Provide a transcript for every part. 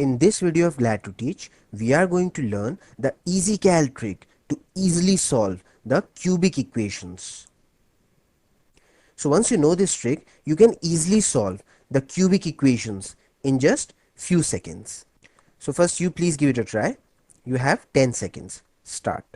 In this video of Glad to Teach, we are going to learn the EasyCal trick to easily solve the cubic equations. So once you know this trick, you can easily solve the cubic equations in just few seconds. So first you please give it a try. You have 10 seconds. Start.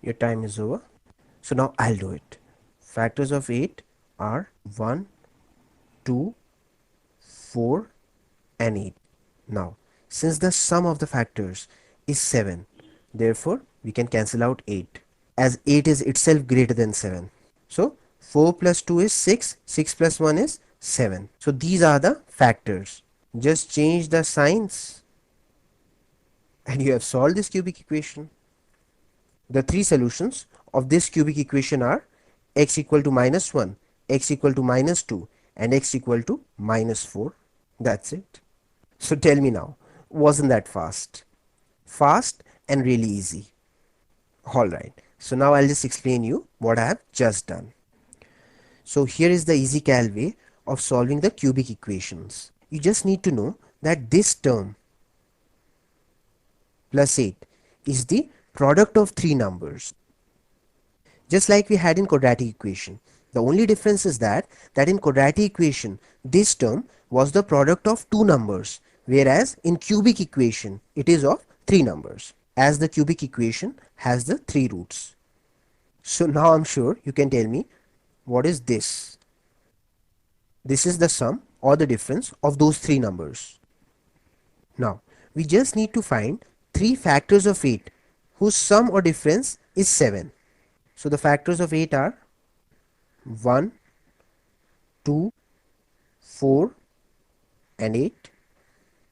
Your time is over. So now I'll do it. Factors of 8 are 1, 2, 4 and 8. Now, since the sum of the factors is 7, therefore we can cancel out 8, as 8 is itself greater than 7. So 4 plus 2 is 6, 6 plus 1 is 7. So these are the factors. Just change the signs and you have solved this cubic equation. The three solutions of this cubic equation are x equal to -1, x equal to -2 and x equal to -4. That's it. So tell me now, wasn't that fast? Fast and really easy. Alright, so now I'll just explain you what I have just done. So here is the EasyCal way of solving the cubic equations. You just need to know that this term plus 8 is the product of three numbers. Just like we had in quadratic equation. The only difference is that in quadratic equation, this term was the product of two numbers, whereas in cubic equation, it is of three numbers, as the cubic equation has the three roots. So now I'm sure you can tell me, what is this? This is the sum or the difference of those three numbers. Now, we just need to find three factors of 8 whose sum or difference is 7. So the factors of 8 are 1, 2, 4 and 8.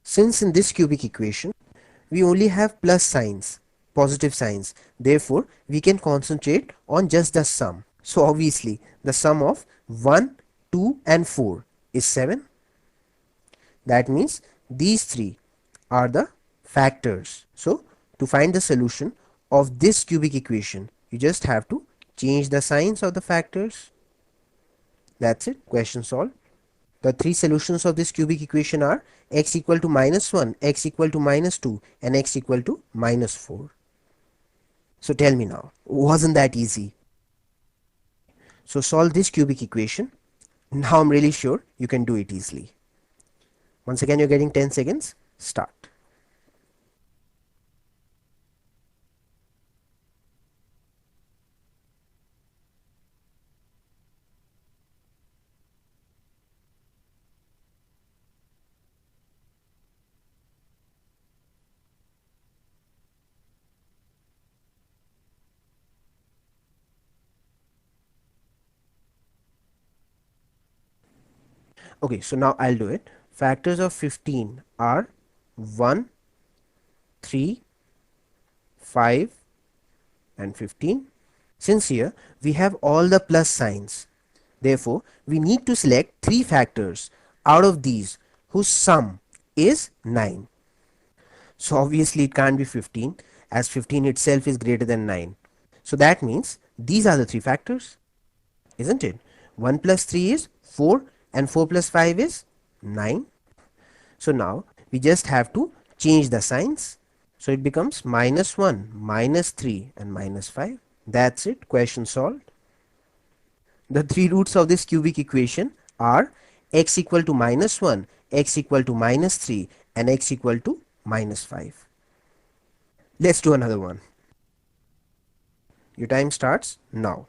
Since in this cubic equation we only have plus signs, positive signs, therefore we can concentrate on just the sum. So obviously the sum of 1, 2 and 4 is 7. That means these three are the factors. So to find the solution of this cubic equation, you just have to change the signs of the factors. That's it. Question solved. The three solutions of this cubic equation are x equal to -1, x equal to -2 and x equal to -4. So tell me now, wasn't that easy? So solve this cubic equation. Now I'm really sure you can do it easily. Once again, you're getting 10 seconds. Start. Okay, so now I'll do it. Factors of 15 are 1, 3, 5 and 15. Since here we have all the plus signs, therefore we need to select three factors out of these whose sum is 9. So obviously it can't be 15, as 15 itself is greater than 9. So that means these are the three factors, isn't it? 1 plus 3 is 4 and 4 plus 5 is 9. So now we just have to change the signs. So it becomes -1, -3 and -5. That's it. Question solved. The three roots of this cubic equation are x equal to -1, x equal to -3 and x equal to -5. Let's do another one. Your time starts now.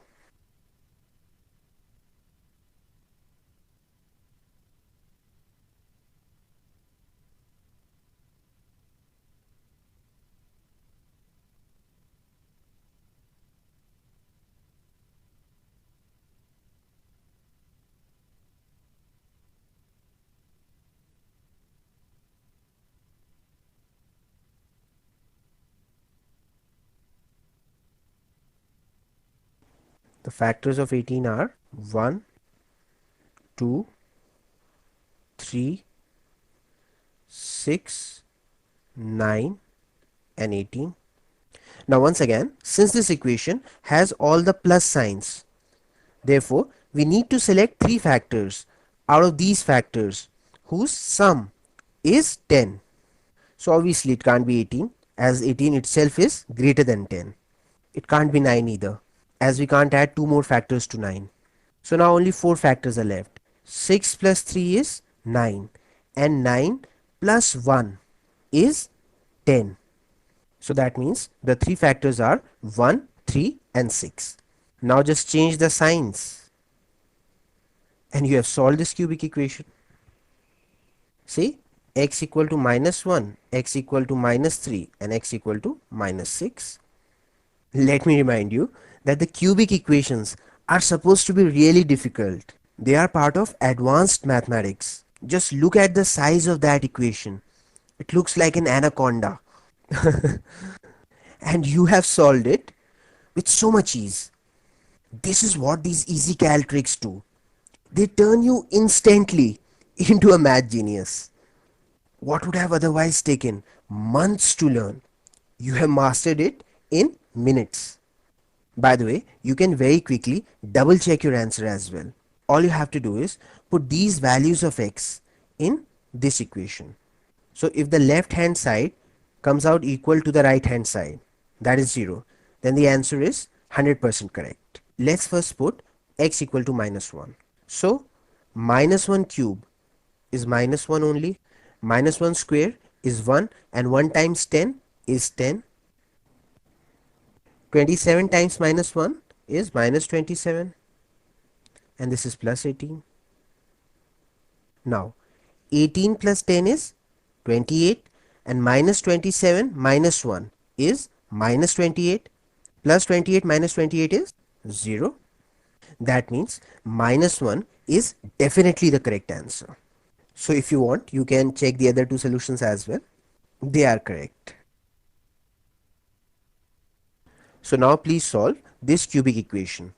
The factors of 18 are 1, 2, 3, 6, 9 and 18. Now once again, since this equation has all the plus signs, therefore we need to select three factors out of these factors whose sum is 10. So obviously it can't be 18, as 18 itself is greater than 10. It can't be 9 either, as we can't add two more factors to 9. So now only 4 factors are left. 6 plus 3 is 9, and 9 plus 1 is 10. So that means the three factors are 1, 3 and 6. Now just change the signs and you have solved this cubic equation. See, x equal to -1, x equal to -3 and x equal to -6. Let me remind you that the cubic equations are supposed to be really difficult. They are part of advanced mathematics. Just look at the size of that equation. It looks like an anaconda. And you have solved it with so much ease. This is what these EasyCal tricks do. They turn you instantly into a math genius. What would have otherwise taken months to learn, you have mastered it in minutes. By the way, you can very quickly double check your answer as well. All you have to do is put these values of x in this equation. So if the left hand side comes out equal to the right hand side, that is 0, then the answer is 100% correct. Let's first put x equal to -1. So -1 cube is -1 only, -1 square is 1, and 1 times 10 is 10. 27 times -1 is -27, and this is +18. Now 18 plus 10 is 28, and -27 minus 1 is -28, plus 28 minus 28 is 0. That means -1 is definitely the correct answer. So if you want, you can check the other two solutions as well. They are correct. So now please solve this cubic equation.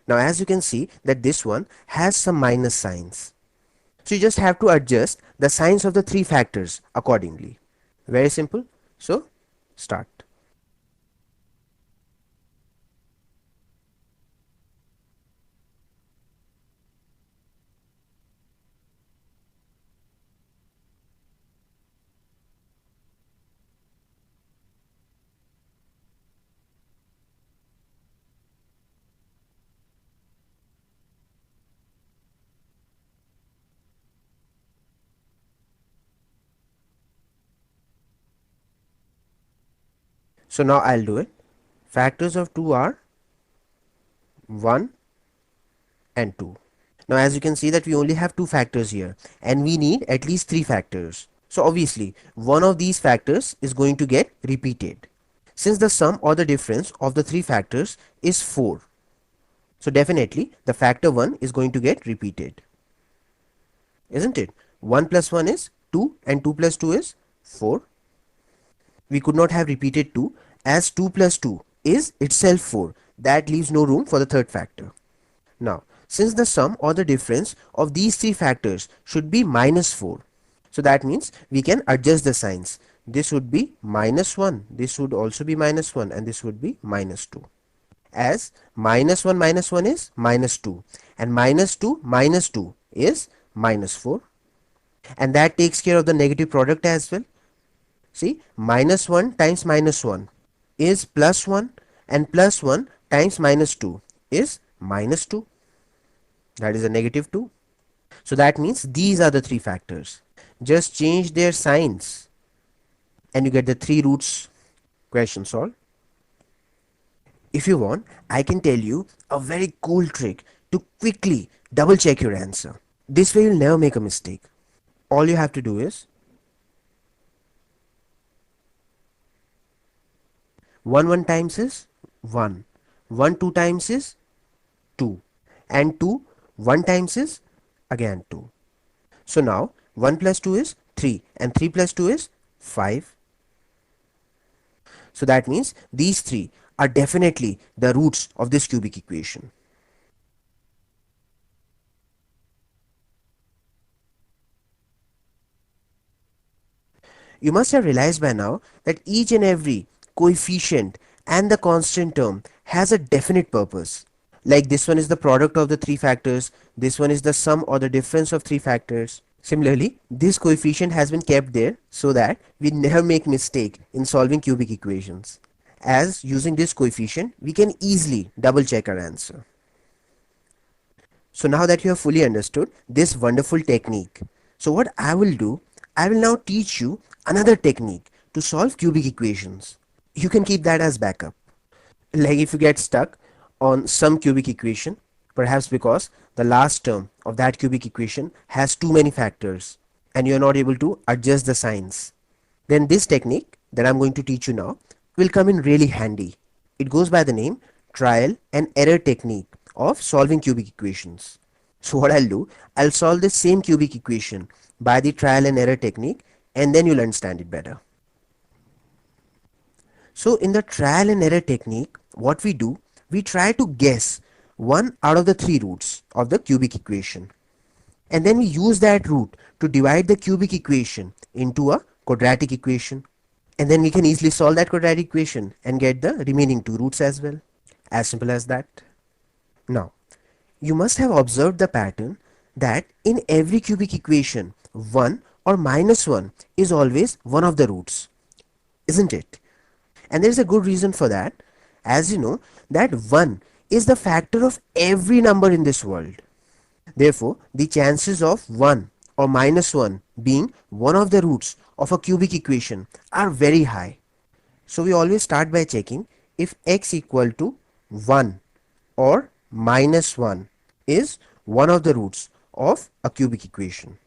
Now as you can see that this one has some minus signs. So you just have to adjust the signs of the three factors accordingly. Very simple. So start. So now I'll do it. Factors of 2 are 1 and 2. Now as you can see that we only have two factors here and we need at least three factors. So obviously one of these factors is going to get repeated. Since the sum or the difference of the three factors is 4, so definitely the factor 1 is going to get repeated. Isn't it? 1 plus 1 is 2 and 2 plus 2 is 4. We could not have repeated 2 as 2 plus 2 is itself 4. That leaves no room for the third factor. Now, since the sum or the difference of these three factors should be -4, so that means we can adjust the signs. This would be -1, this would also be -1, and this would be -2. As -1 is -2, and -2 is -4, and that takes care of the negative product as well. See, -1 times -1 is +1, and +1 times -2 is -2. That is a -2. So that means these are the three factors. Just change their signs and you get the three roots question solved. If you want, I can tell you a very cool trick to quickly double check your answer. This way you'll never make a mistake. All you have to do is 1 times is 1, 1 2 times is 2, and 2 1 times is again 2. So now 1 plus 2 is 3, and 3 plus 2 is 5. So that means these three are definitely the roots of this cubic equation. You must have realized by now that each and every coefficient and the constant term has a definite purpose. Like this one is the product of the three factors, this one is the sum or the difference of three factors. Similarly, this coefficient has been kept there so that we never make mistake in solving cubic equations. As using this coefficient, we can easily double check our answer. So now that you have fully understood this wonderful technique, so what I will do, I will now teach you another technique to solve cubic equations. You can keep that as backup. Like if you get stuck on some cubic equation, perhaps because the last term of that cubic equation has too many factors and you are not able to adjust the signs, then this technique that I'm going to teach you now will come in really handy. It goes by the name trial and error technique of solving cubic equations. So what I'll do, I'll solve the same cubic equation by the trial and error technique, and then you'll understand it better. So in the trial and error technique, what we do, we try to guess one out of the three roots of the cubic equation. And then we use that root to divide the cubic equation into a quadratic equation. And then we can easily solve that quadratic equation and get the remaining two roots as well. As simple as that. Now, you must have observed the pattern that in every cubic equation, 1 or minus 1 is always one of the roots, isn't it? And there is a good reason for that, as you know that 1 is the factor of every number in this world. Therefore, the chances of 1 or minus 1 being one of the roots of a cubic equation are very high. So we always start by checking if x equal to 1 or minus 1 is one of the roots of a cubic equation.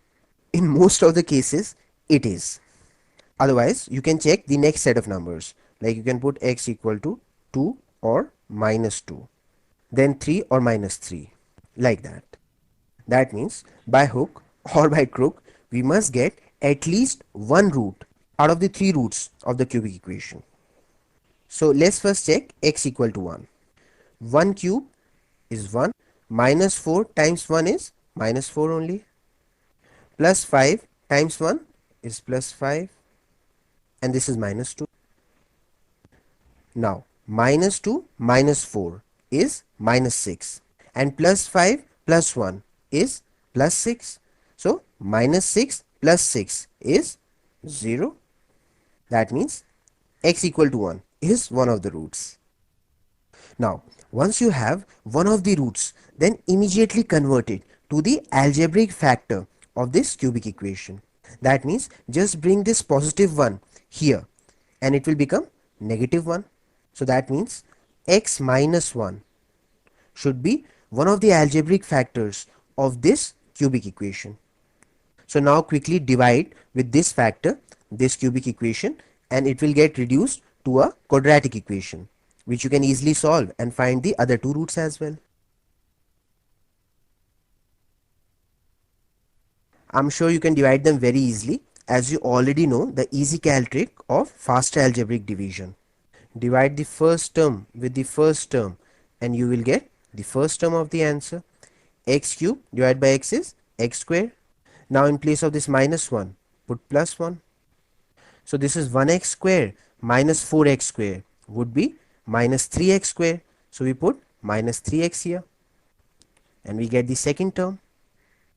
In most of the cases, it is. Otherwise, you can check the next set of numbers. Like you can put x equal to 2 or minus 2. Then 3 or minus 3. Like that. That means by hook or by crook, we must get at least one root out of the three roots of the cubic equation. So let's first check x equal to 1. 1 cube is 1. Minus 4 times 1 is minus 4 only. Plus 5 times 1 is plus 5. And this is minus 2. Now minus 2 minus 4 is minus 6. And plus 5 plus 1 is plus 6. So minus 6 plus 6 is 0. That means x equal to 1 is one of the roots. Now once you have one of the roots, then immediately convert it to the algebraic factor of this cubic equation. That means just bring this positive 1 here and it will become negative 1. So that means x minus 1 should be one of the algebraic factors of this cubic equation. So now quickly divide with this factor this cubic equation and it will get reduced to a quadratic equation, which you can easily solve and find the other two roots as well. I'm sure you can divide them very easily, as you already know the EasyCal trick of fast algebraic division. Divide the first term with the first term and you will get the first term of the answer. X cube divided by x is x square. Now in place of this minus 1, put plus 1. So this is 1x square minus 4x square would be minus 3x square. So we put minus 3x here and we get the second term.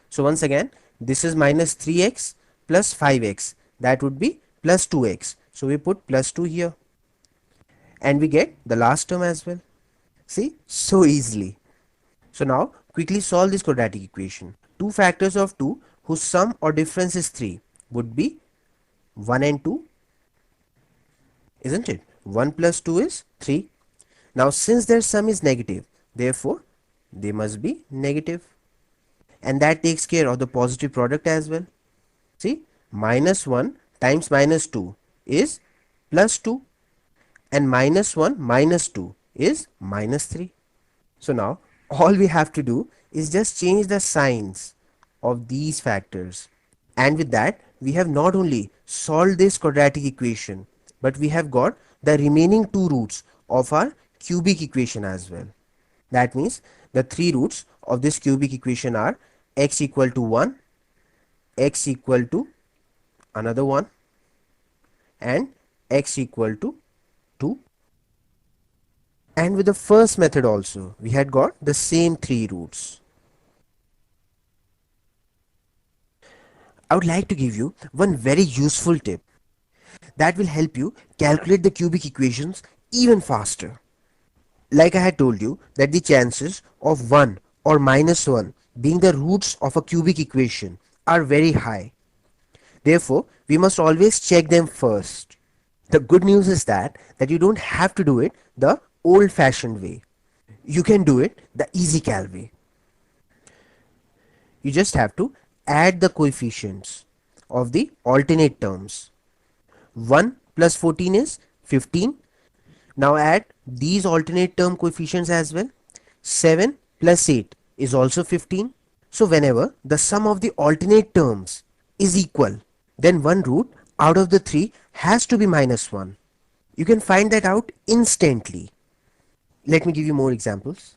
So once again, this is minus 3x plus 5x, that would be plus 2x. So we put plus 2 here and we get the last term as well. See, so easily. So now quickly solve this quadratic equation. Two factors of 2 whose sum or difference is 3 would be 1 and 2, isn't it? 1 plus 2 is 3. Now since their sum is negative, therefore they must be negative. And that takes care of the positive product as well. See, minus 1 times minus 2 is plus 2 and minus 1 minus 2 is minus 3. So now all we have to do is just change the signs of these factors, and with that we have not only solved this quadratic equation, but we have got the remaining two roots of our cubic equation as well. That means the three roots of this cubic equation are x equal to 1, x equal to another 1, and x equal to 2. And with the first method also, we had got the same 3 roots. I would like to give you one very useful tip that will help you calculate the cubic equations even faster. Like I had told you that the chances of 1 or minus 1 being the roots of a cubic equation are very high. Therefore, we must always check them first. The good news is that you don't have to do it the old-fashioned way. You can do it the EasyCal way. You just have to add the coefficients of the alternate terms. 1 plus 14 is 15. Now add these alternate term coefficients as well. 7 plus 8 is also 15. So whenever the sum of the alternate terms is equal, then one root out of the 3 has to be minus 1. You can find that out instantly. Let me give you more examples.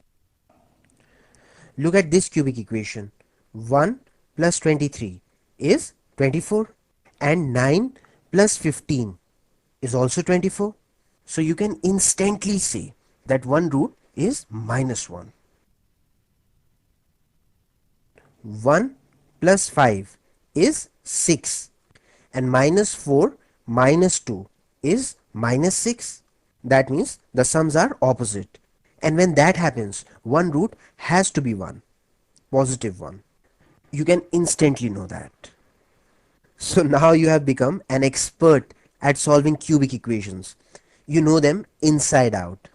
Look at this cubic equation. 1 plus 23 is 24, and 9 plus 15 is also 24. So you can instantly say that one root is minus 1. 1 plus 5 is 6, and minus 4 minus 2 is minus 6. That means the sums are opposite. And when that happens, one root has to be 1, positive 1. You can instantly know that. So now you have become an expert at solving cubic equations. You know them inside out.